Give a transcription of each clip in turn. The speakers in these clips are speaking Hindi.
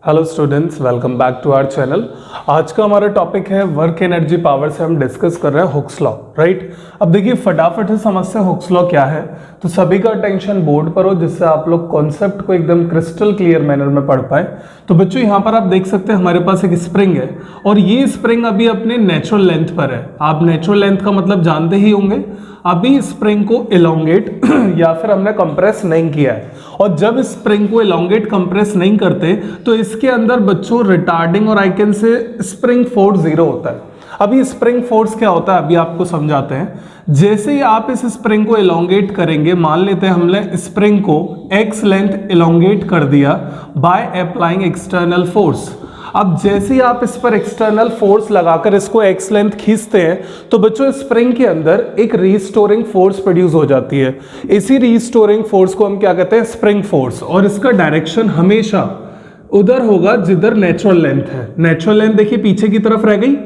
Hello students, welcome back to our channel. आज का हमारा टॉपिक है वर्क एनर्जी पावर से हम डिस्कस कर रहे हैं हुक्स लॉ, राइट। अब देखिए फटाफट से समझते हैं हुक्स लॉ क्या है। तो सभी का अटेंशन बोर्ड पर हो जिससे आप लोग कॉन्सेप्ट को एकदम क्रिस्टल क्लियर मैनर में पढ़ पाए। तो बच्चों यहाँ पर आप देख सकते हैं हमारे पास एक स्प्रिंग है और ये स्प्रिंग अभी अपने नेचुरल लेंथ पर है। आप नेचुरल लेंथ का मतलब जानते ही होंगे। अभी स्प्रिंग को इलोंगेट या फिर हमने कंप्रेस नहीं किया है, और जब स्प्रिंग को इलोंगेट कंप्रेस नहीं करते तो इसके अंदर बच्चों रिटार्डिंग और I can say spring force zero होता है। अभी स्प्रिंग फोर्स क्या होता है अभी आपको समझाते हैं। जैसे ही आप इस स्प्रिंग को इलोंगेट करेंगे, मान लेते हैं हमने स्प्रिंग को x लेंथ इलोंगेट कर दिया बाय अप्लाइंग एक्सटर्नल फोर्स। अब जैसे ही आप इस पर एक्सटर्नल फोर्स लगाकर इसको x लेंथ खींचते हैं तो बच्चों स्प्रिंग के अंदर एक रीस्टोरिंग फोर्स प्रोड्यूस हो जाती है। इसी रीस्टोरिंग फोर्स को हम क्या कहते हैं, स्प्रिंग फोर्स। और इसका डायरेक्शन हमेशा उधर होगा जिधर नेचुरल लेंथ है। नेचुरल लेंथ देखिए पीछे की तरफ रह गई।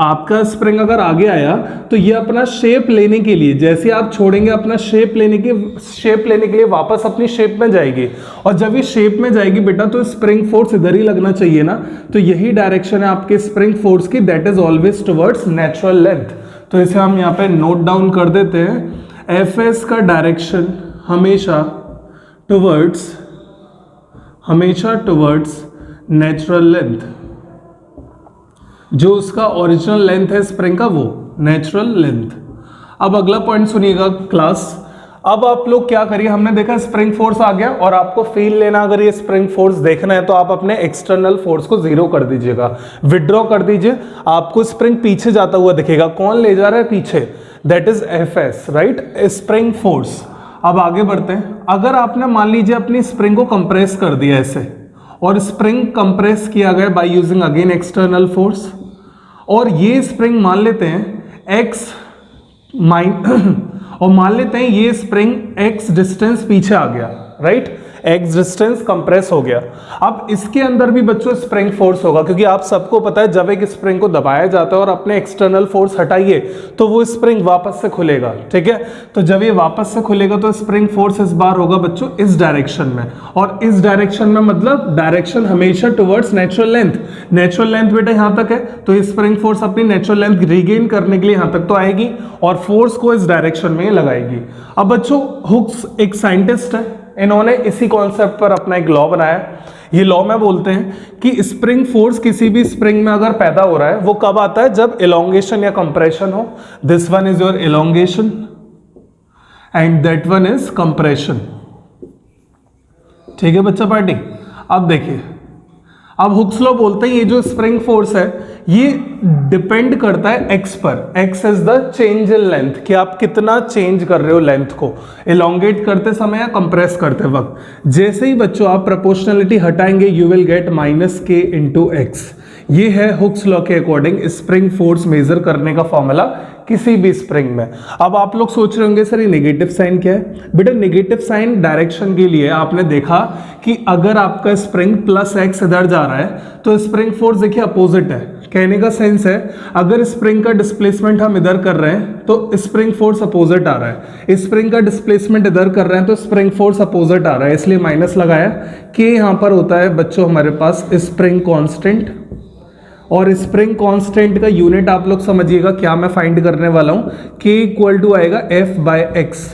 आपका स्प्रिंग अगर आगे आया तो ये अपना शेप लेने के लिए, जैसे आप छोड़ेंगे अपना शेप लेने के लिए वापस अपनी शेप में जाएगी। और जब ये शेप में जाएगी बेटा तो स्प्रिंग फोर्स इधर ही लगना चाहिए ना। तो यही डायरेक्शन है आपके स्प्रिंग फोर्स की, that is always towards natural length. तो इसे हम यहाँ पे नोट डाउन कर देते हैं। एफ का डायरेक्शन हमेशा टुवर्ड्स नेचुरल लेंथ, जो उसका ओरिजिनल लेंथ है स्प्रिंग का वो नेचुरल लेंथ। अब अगला पॉइंट सुनिएगा क्लास। अब आप लोग क्या करिए, हमने देखा स्प्रिंग फोर्स आ गया और आपको फील लेना, अगर ये स्प्रिंग फोर्स देखना है तो आप अपने एक्सटर्नल फोर्स को जीरो कर दीजिएगा, विड्रॉ कर दीजिए। आपको स्प्रिंग पीछे जाता हुआ दिखेगा। कौन ले जा रहा है पीछे, that is FS, right, spring force. अब आगे बढ़ते हैं। अगर आपने मान लीजिए अपनी स्प्रिंग को कंप्रेस कर दिया ऐसे, और स्प्रिंग कंप्रेस किया गया by using again external force, और ये स्प्रिंग मान लेते हैं x और मान लेते हैं ये स्प्रिंग x डिस्टेंस पीछे आ गया, राइट, x डिस्टेंस कंप्रेस हो गया। अब इसके अंदर भी बच्चों स्प्रिंग फोर्स होगा, क्योंकि आप सबको पता है जब एक स्प्रिंग को दबाया जाता है और अपने एक्सटर्नल फोर्स हटाइए तो वो स्प्रिंग वापस से खुलेगा, ठीक है। तो जब ये वापस से खुलेगा तो स्प्रिंग फोर्स इस बार होगा बच्चों इस डायरेक्शन में, और इस डायरेक्शन में मतलब डायरेक्शन हमेशा towards natural length. Natural length बेटा यहां तक है, तो ये स्प्रिंग फोर्स अपनी नेचुरल लेंथ रिगेन करने के लिए यहां तक तो आएगी और फोर्स को इस डायरेक्शन में लगाएगी। अब बच्चों हुक्स एक साइंटिस्ट है, इन्होंने इसी कॉन्सेप्ट पर अपना एक लॉ बनाया। ये लॉ में बोलते हैं कि स्प्रिंग फोर्स किसी भी स्प्रिंग में अगर पैदा हो रहा है वो कब आता है, जब इलोंगेशन या कंप्रेशन हो। This one is your elongation and that one is compression, ठीक है बच्चा पार्टी। अब देखिए, अब हुक्स लॉ बोलते हैं ये जो स्प्रिंग फोर्स है ये डिपेंड करता है x पर। x is the change in length, कि आप कितना चेंज कर रहे हो लेंथ को इलोंगेट करते समय या कंप्रेस करते वक्त। जैसे ही बच्चों आप प्रोपोर्शनलिटी हटाएंगे you will get -k × x। ये है हुक्स लॉ के अकॉर्डिंग स्प्रिंग फोर्स मेजर करने का फॉर्मूला किसी भी स्प्रिंग में। अब आप लोग सोच रहे होंगे सर ये नेगेटिव साइन क्या है। बेटा नेगेटिव साइन डायरेक्शन के लिए आपने देखा कि अगर आपका स्प्रिंग +x इधर जा रहा है तो स्प्रिंग फोर्स देखिए अपोजिट है। कहने का सेंस है अगर स्प्रिंग का डिस्प्लेसमेंट हम इधर कर रहे हैं तो स्प्रिंग फोर्स अपोजिट आ रहा है, स्प्रिंग का डिस्प्लेसमेंट इधर कर रहे हैं तो स्प्रिंग फोर्स अपोजिट आ रहा है, इसलिए माइनस लगाया। के यहां पर होता है बच्चों हमारे पास स्प्रिंग कांस्टेंट, और स्प्रिंग कांस्टेंट का यूनिट आप लोग समझिएगा क्या मैं फाइंड करने वाला हूं। K = आएगा F/x,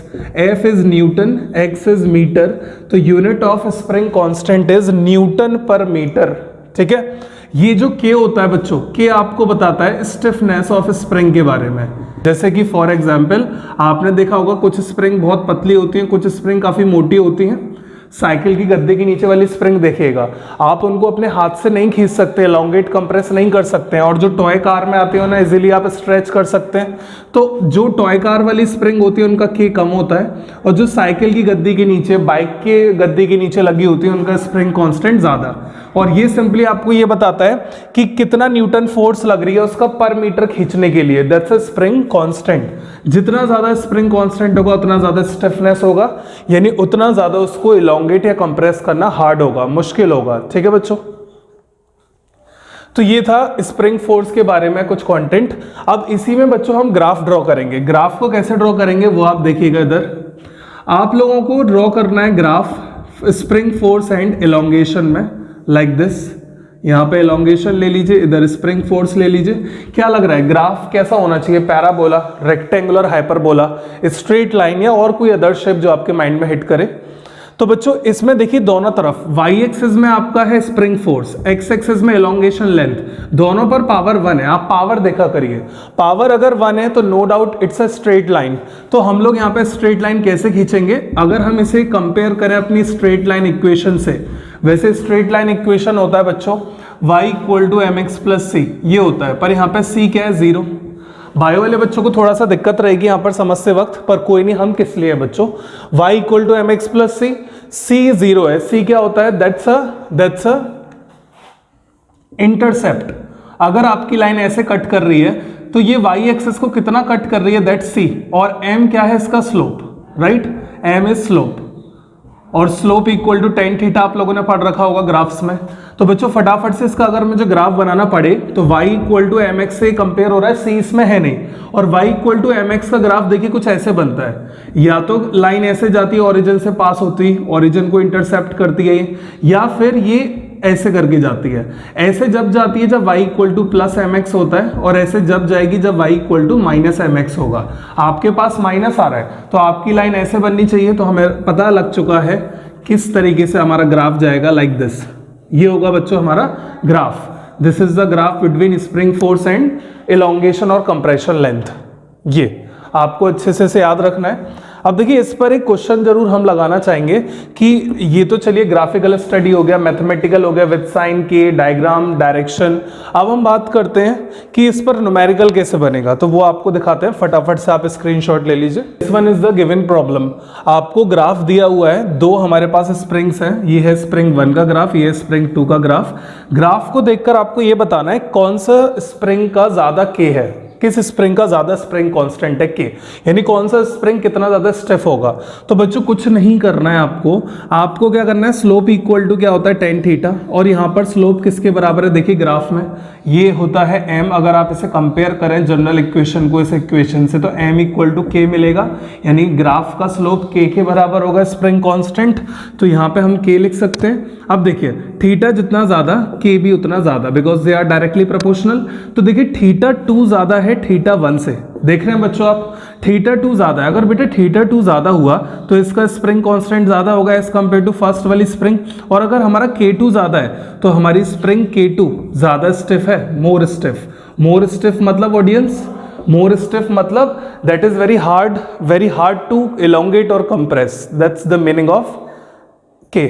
F is newton, x is metre, तो unit of spring constant is newton per metre, ठीक है। ये जो K होता है बच्चों, K आपको बताता है स्टिफनेस ऑफ स्प्रिंग के बारे में। जैसे कि फॉर एग्जांपल आपने देखा होगा कुछ स्प्रिंग बहुत पतली होती हैं, कुछ स्प्रिंग काफी मोटी होती हैं। साइकिल की गद्दे के नीचे वाली स्प्रिंग देखिएगा, आप उनको अपने हाथ से नहीं खींच सकते, एलोंगेट कंप्रेस नहीं कर सकते हैं। और जो टॉय कार में आते हैं ना इजीली आप स्ट्रेच कर सकते हैं। तो जो टॉय कार वाली स्प्रिंग होती है उनका K कम होता है, और जो साइकिल की गद्दी के नीचे, बाइक के गद्दी के नीचे लगी होती है उनका स्प्रिंग कांस्टेंट ज्यादा। और ये सिंपली आपको ये बताता है कि कितना न्यूटन फोर्स लग रही है उसका पर मीटर खींचने के लिए, दैट्स अ स्प्रिंग कांस्टेंट। जितना ज्यादा स्प्रिंग कांस्टेंट होगा उतना ज्यादा स्टिफनेस होगा, यानी उतना ज्यादा उसको इलोंगेट या कंप्रेस करना हार्ड होगा, मुश्किल होगा, ठीक है बच्चों। तो ये था स्प्रिंग फोर्स के बारे में कुछ कंटेंट। अब इसी में बच्चों हम ग्राफ ड्रॉ करेंगे। ग्राफ को कैसे ड्रॉ करेंगे वो आप देखिएगा इधर। आप लोगों को ड्रॉ करना है graph spring force and elongation में, लाइक दिस। यहाँ पे एलोंगेशन ले लीजिए, इधर स्प्रिंग फोर्स ले लीजिए। क्या लग रहा है ग्राफ कैसा होना चाहिए? Parabola, rectangular, hyperbola, straight line या और कोई अदर शेप जो आपके माइंड में हिट करे। तो बच्चों इसमें देखिए दोनों तरफ वाई एक्सिस में आपका है स्प्रिंग फोर्स, एक्स एक्सिस में एलोंगेशन लेंथ, दोनों पर पावर 1 है। आप पावर देखा करिए, पावर अगर 1 है तो no doubt it's a straight line. तो हम लोग यहाँ पे स्ट्रेट लाइन कैसे खींचेंगे? अगर हम इसे कंपेयर करें अपनी स्ट्रेट लाइन इक्वेशन से, वैसे स्ट्रेट लाइन इक्वेशन होता है बच्चों y equal to m x plus c, ये होता है, पर यहाँ पे c क्या है? 0। बायो वाले बच्चों को थोड़ा सा दिक्कत रहेगी यहाँ पर समझते वक्त, पर कोई नहीं, हम किस लिए बच्चों y equal to m x plus c, c 0 है, c क्या होता है? That's a intercept. अगर आपकी लाइन ऐसे कट कर रही है तो ये y एक्सिस को कितना कट कर रही है? दैट्स c, और m क्या है इसका? Slope, right? m is slope, और slope equal to tan theta आप लोगों ने पढ़ रखा होगा ग्राफ्स में। तो बच्चों फटाफट से इसका अगर मुझे ग्राफ बनाना पड़े तो y equal to m x से कंपेयर हो रहा है, c इसमें है नहीं, और y equal to m x का ग्राफ देखिए कुछ ऐसे बनता है। या तो लाइन ऐसे जाती है, ओरिजिन से पास होती, ओरिजिन को इंटरसेप्ट करती है, या फिर ये ऐसे करके जाती है। ऐसे जब जाती है जब y equal to plus m x होता है, और ऐसे जब जाएगी जब y equal to minus m x होगा। आपके पास माइनस आ रहा है तो आपकी लाइन ऐसे बननी चाहिए। तो हमें पता लग चुका है किस तरीके से हमारा ग्राफ जाएगा, लाइक दिस। ये होगा बच्चों हमारा graph. This is the graph between spring force and elongation और कंप्रेशन लेंथ। ये आपको अच्छे से याद रखना है। अब देखिए इस पर एक क्वेश्चन जरूर हम लगाना चाहेंगे कि ये तो चलिए ग्राफिकल स्टडी हो गया, मैथमेटिकल हो गया विद साइन के, डायग्राम, डायरेक्शन। अब हम बात करते हैं कि इस पर न्यूमेरिकल कैसे बनेगा, तो वो आपको दिखाते हैं। फटाफट से आप स्क्रीनशॉट ले लीजिए। This one is the given problem. आपको ग्राफ दिया हुआ है, दो हमारे पास स्प्रिंग्स हैं, ये है स्प्रिंग 1 का ग्राफ, ये है स्प्रिंग 2 का ग्राफ। ग्राफ को देखकर आपको ये बताना है कौन सा स्प्रिंग का ज्यादा के है, किस स्प्रिंग का ज्यादा स्प्रिंग कांस्टेंट है के, यानी कौन सा स्प्रिंग कितना ज्यादा स्टिफ होगा। तो बच्चों कुछ नहीं करना है आपको क्या करना है? स्लोप इक्वल टू क्या होता है? टेन थीटा, और यहाँ पर स्लोप किसके बराबर है? देखिए ग्राफ में ये होता है m। अगर आप इसे कंपेयर करें जनरल इक्वेशन को इस इक्वेशन से, तो m इक्वल टू k मिलेगा, यानी ग्राफ का स्लोप k के बराबर होगा स्प्रिंग कांस्टेंट। तो यहाँ पे हम k लिख सकते हैं। अब देखिए थीटा जितना ज्यादा k भी उतना ज्यादा, because they are directly proportional. तो देखिए थीटा 2 ज्यादा है थीटा 1 से, देख रहे हैं बच्चों आप, थीटा 2 ज्यादा है। अगर बेटा थीटा 2 ज्यादा हुआ तो इसका स्प्रिंग कांस्टेंट ज्यादा होगा एज कंपेयर टू फर्स्ट वाली स्प्रिंग। और अगर हमारा K2 ज्यादा है तो हमारी स्प्रिंग K2 ज्यादा स्टिफ है, मोर स्टिफ। मोर स्टिफ मतलब ऑडियंस, मोर स्टिफ मतलब that is very hard to elongate और compress, that's the meaning of K।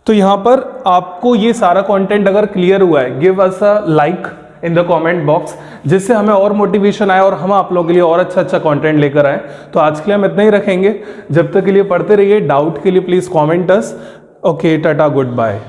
तो यहां पर आपको ये सारा कंटेंट अगर क्लियर हुआ है, give us a like in the comment box, जिससे हमें और मोटिवेशन आए और हम आप लोगों के लिए और अच्छा कंटेंट लेकर आए। तो आज के लिए हम इतना ही रखेंगे, जब तक के लिए पढ़ते रहिए। डाउट के लिए please comment us. Okay, tata, good bye.